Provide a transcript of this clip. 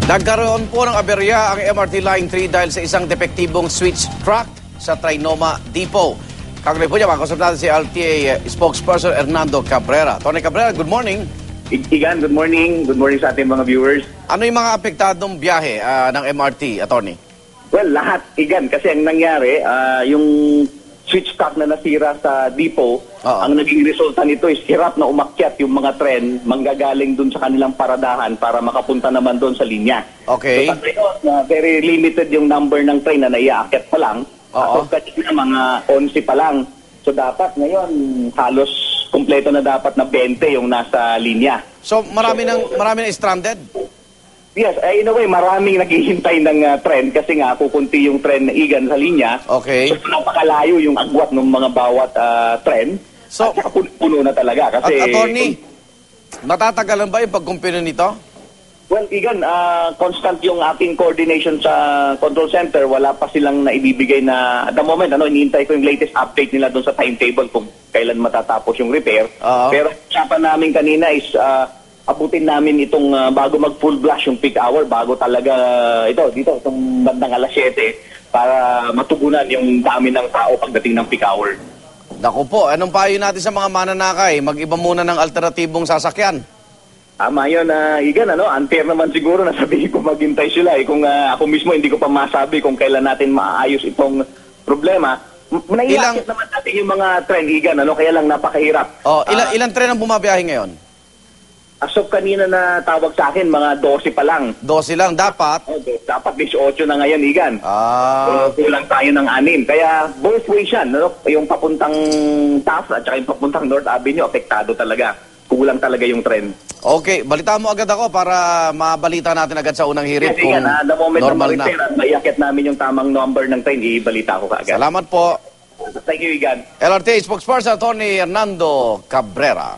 Nagkaroon po ng aberya ang MRT Line 3 dahil sa isang depektibong switch track sa Trinoma Depot. Kagulit po niya, makakasap natin si LTA spokesperson Hernando Cabrera. Tony Cabrera, good morning. Igan, good morning. Good morning sa ating mga viewers. Ano yung mga apektadong biyahe ng MRT, Attorney? Well, lahat, Igan, kasi ang nangyari, yung switch track na nasira sa depot, ang naging resulta nito is hirap na umakyat yung mga tren manggagaling dun sa kanilang paradahan para makapunta naman dun sa linya. Okay. So, very limited yung number ng train na naiaakyat pa lang. So, kanina mga 11 pa lang. So, dapat ngayon, halos kumpleto na dapat na 20 yung nasa linya. So, marami nang stranded? Yes, in a way, maraming naghihintay ng tren kasi nga kukunti yung tren na Igan sa linya. Okay. So, napakalayo yung agwat ng mga bawat tren. So, at puno na talaga. Kasi, Attorney, matatagalan ba yung pagkumpino nito? Well, Igan, constant yung ating coordination sa control center. Wala pa silang naibibigay na, at the moment, iniintay ko yung latest update nila doon sa timetable kung kailan matatapos yung repair. Pero usapan namin kanina is abutin namin itong bago mag full blast yung peak hour, bago talaga itong bandang alas 7 para matugunan yung dami ng tao pagdating ng peak hour. Naku po, anong payo natin sa mga mananakay? Mag-iba muna ng alternatibong sasakyan. Tama yun, Igan, unfair naman siguro na sabihin ko maghintay sila. Kung ako mismo hindi ko pa masabi kung kailan natin maayos itong problema. Naiakit naman natin yung mga tren, Igan, kaya lang napakahirap. Ilan tren ang bumabiyahe ngayon? As of kanina na tawag sa akin, mga 12 pa lang. 12 lang, dapat? Dapat 18 na ngayon, Igan. Kulang tayo ng 6. Kaya both ways yan, yung papuntang Taft at saka yung papuntang North Avenue, apektado talaga. Kulang talaga yung trend. Okay, balita mo agad ako para mabalita natin agad sa unang hirit kung the moment normal na maiakit namin yung tamang number ng train, ibalita ko kaagad. Salamat po. Thank you, Igan. LRT spokesperson Tony Hernando Cabrera.